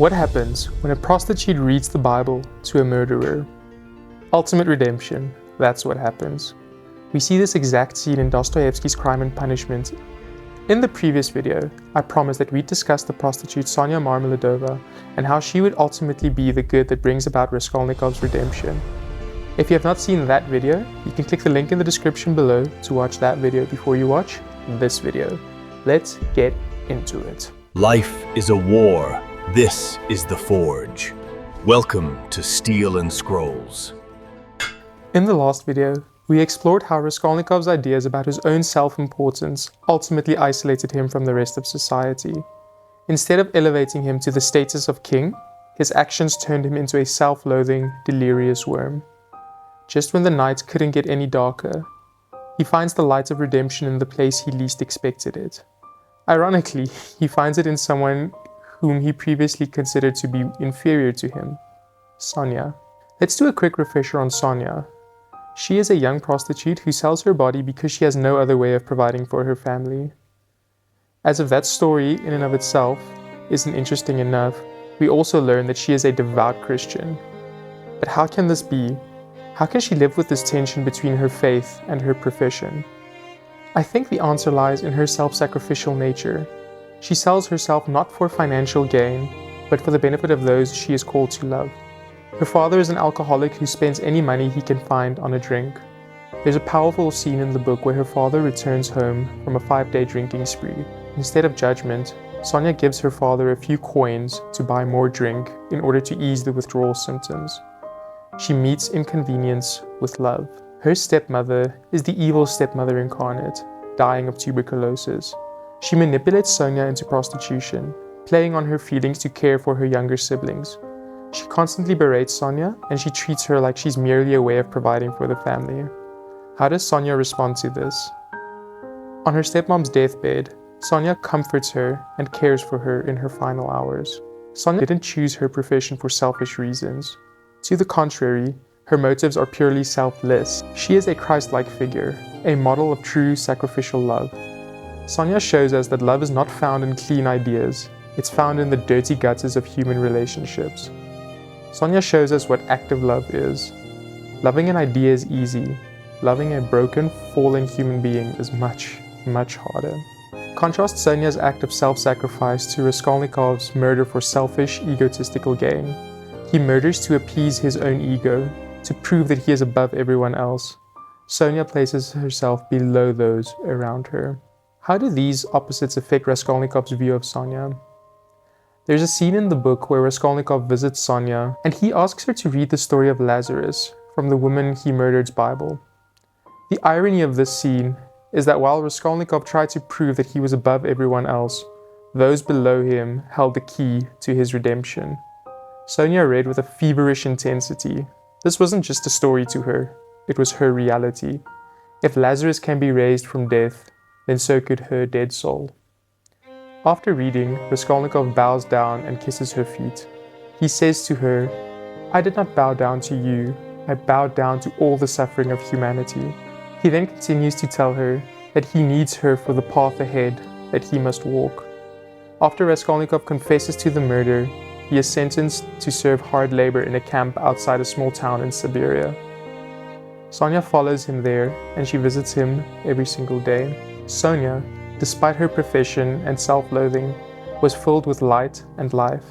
What happens when a prostitute reads the Bible to a murderer? Ultimate redemption, that's what happens. We see this exact scene in Dostoevsky's Crime and Punishment. In the previous video, I promised that we'd discuss the prostitute Sonya Marmeladova and how she would ultimately be the good that brings about Raskolnikov's redemption. If you have not seen that video, you can click the link in the description below to watch that video before you watch this video. Let's get into it. Life is a war. This is the Forge. Welcome to Steel and Scrolls. In the last video, we explored how Raskolnikov's ideas about his own self-importance ultimately isolated him from the rest of society. Instead of elevating him to the status of king, his actions turned him into a self-loathing, delirious worm. Just when the night couldn't get any darker, he finds the light of redemption in the place he least expected it. Ironically, he finds it in someone whom he previously considered to be inferior to him, Sonya. Let's do a quick refresher on Sonya. She is a young prostitute who sells her body because she has no other way of providing for her family. As if that story in and of itself isn't interesting enough, we also learn that she is a devout Christian. But how can this be? How can she live with this tension between her faith and her profession? I think the answer lies in her self-sacrificial nature. She sells herself not for financial gain, but for the benefit of those she is called to love. Her father is an alcoholic who spends any money he can find on a drink. There's a powerful scene in the book where her father returns home from a 5-day drinking spree. Instead of judgment, Sonya gives her father a few coins to buy more drink in order to ease the withdrawal symptoms. She meets inconvenience with love. Her stepmother is the evil stepmother incarnate, dying of tuberculosis. She manipulates Sonya into prostitution, playing on her feelings to care for her younger siblings. She constantly berates Sonya, and she treats her like she's merely a way of providing for the family. How does Sonya respond to this? On her stepmom's deathbed, Sonya comforts her and cares for her in her final hours. Sonya didn't choose her profession for selfish reasons. To the contrary, her motives are purely selfless. She is a Christ-like figure, a model of true sacrificial love. Sonya shows us that love is not found in clean ideas, it's found in the dirty gutters of human relationships. Sonya shows us what active love is. Loving an idea is easy. Loving a broken, fallen human being is much, much harder. Contrast Sonya's act of self-sacrifice to Raskolnikov's murder for selfish, egotistical gain. He murders to appease his own ego, to prove that he is above everyone else. Sonya places herself below those around her. How do these opposites affect Raskolnikov's view of Sonya? There's a scene in the book where Raskolnikov visits Sonya, and he asks her to read the story of Lazarus from the woman he murdered's Bible. The irony of this scene is that while Raskolnikov tried to prove that he was above everyone else, those below him held the key to his redemption. Sonya read with a feverish intensity. This wasn't just a story to her, it was her reality. If Lazarus can be raised from death, then so could her dead soul. After reading, Raskolnikov bows down and kisses her feet. He says to her, "I did not bow down to you, I bowed down to all the suffering of humanity." He then continues to tell her that he needs her for the path ahead that he must walk. After Raskolnikov confesses to the murder, he is sentenced to serve hard labor in a camp outside a small town in Siberia. Sonya follows him there, and she visits him every single day. Sonya, despite her profession and self-loathing, was filled with light and life.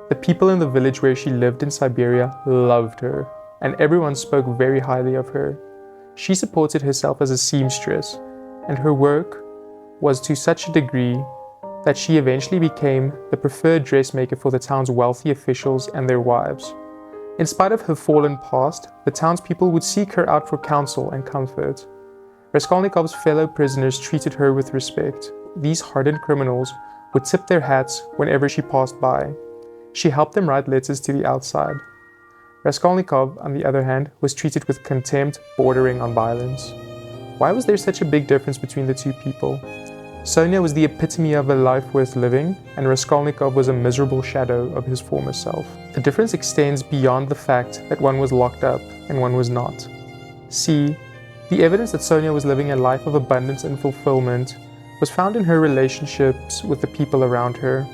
The people in the village where she lived in Siberia loved her, and everyone spoke very highly of her. She supported herself as a seamstress, and her work was to such a degree that she eventually became the preferred dressmaker for the town's wealthy officials and their wives. In spite of her fallen past, the townspeople would seek her out for counsel and comfort. Raskolnikov's fellow prisoners treated her with respect. These hardened criminals would tip their hats whenever she passed by. She helped them write letters to the outside. Raskolnikov, on the other hand, was treated with contempt bordering on violence. Why was there such a big difference between the two people? Sonya was the epitome of a life worth living, and Raskolnikov was a miserable shadow of his former self. The difference extends beyond the fact that one was locked up and one was not. See, the evidence that Sonya was living a life of abundance and fulfillment was found in her relationships with the people around her.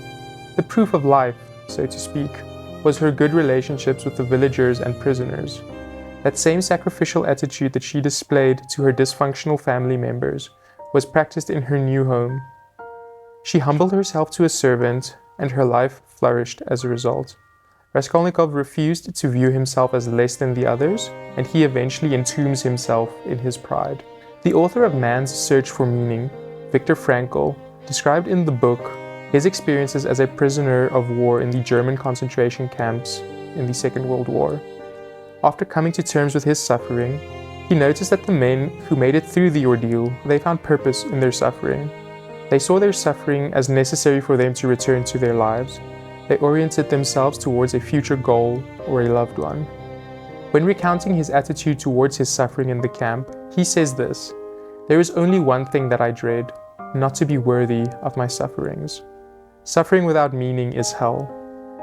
The proof of life so to speak, was her good relationships with the villagers and prisoners. That same sacrificial attitude that she displayed to her dysfunctional family members was practiced in her new home. She humbled herself to a servant, and her life flourished as a result. Raskolnikov refused to view himself as less than the others, and he eventually entombs himself in his pride. The author of Man's Search for Meaning, Viktor Frankl, described in the book his experiences as a prisoner of war in the German concentration camps in the Second World War. After coming to terms with his suffering, he noticed that the men who made it through the ordeal, they found purpose in their suffering. They saw their suffering as necessary for them to return to their lives. They oriented themselves towards a future goal or a loved one. When recounting his attitude towards his suffering in the camp, he says this: "There is only one thing that I dread, not to be worthy of my sufferings." Suffering without meaning is hell.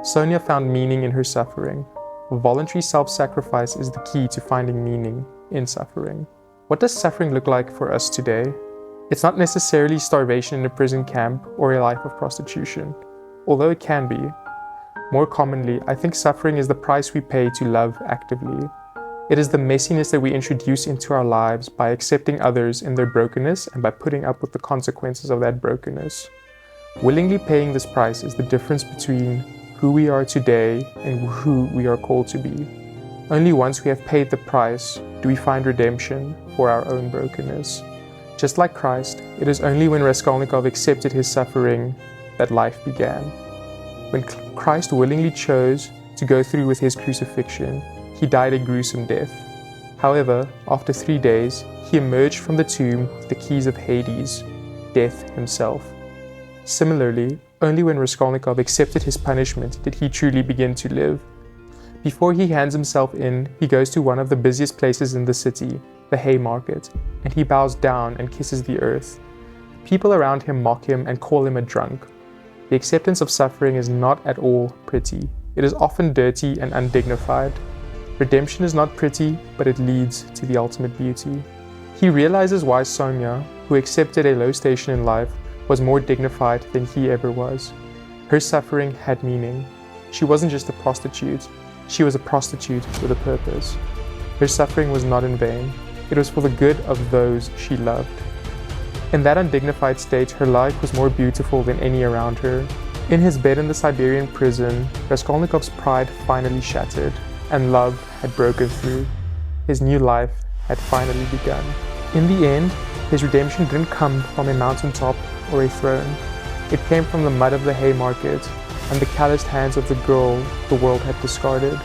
Sonya found meaning in her suffering. Voluntary self-sacrifice is the key to finding meaning in suffering. What does suffering look like for us today? It's not necessarily starvation in a prison camp or a life of prostitution, although it can be. More commonly, I think suffering is the price we pay to love actively. It is the messiness that we introduce into our lives by accepting others in their brokenness and by putting up with the consequences of that brokenness. Willingly paying this price is the difference between who we are today and who we are called to be. Only once we have paid the price do we find redemption for our own brokenness. Just like Christ, it is only when Raskolnikov accepted his suffering that life began. When Christ willingly chose to go through with his crucifixion, he died a gruesome death. However, after 3 days, he emerged from the tomb with the keys of Hades, death himself. Similarly, only when Raskolnikov accepted his punishment did he truly begin to live. Before he hands himself in, he goes to one of the busiest places in the city, the Haymarket, and he bows down and kisses the earth. People around him mock him and call him a drunk. The acceptance of suffering is not at all pretty. It is often dirty and undignified. Redemption is not pretty, but it leads to the ultimate beauty. He realizes why Sonya, who accepted a low station in life, was more dignified than he ever was. Her suffering had meaning. She wasn't just a prostitute. She was a prostitute with a purpose. Her suffering was not in vain. It was for the good of those she loved. In that undignified state, her life was more beautiful than any around her. In his bed in the Siberian prison, Raskolnikov's pride finally shattered, and love had broken through. His new life had finally begun. In the end, his redemption didn't come from a mountaintop or a throne. It came from the mud of the Haymarket and the calloused hands of the girl the world had discarded.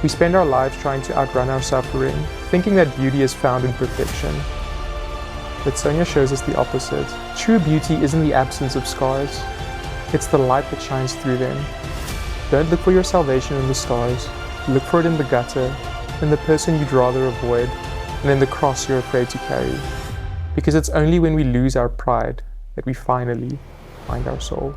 We spend our lives trying to outrun our suffering, thinking that beauty is found in perfection. But Sonya shows us the opposite. True beauty isn't the absence of scars. It's the light that shines through them. Don't look for your salvation in the stars. Look for it in the gutter, in the person you'd rather avoid, and in the cross you're afraid to carry. Because it's only when we lose our pride that we finally find our soul.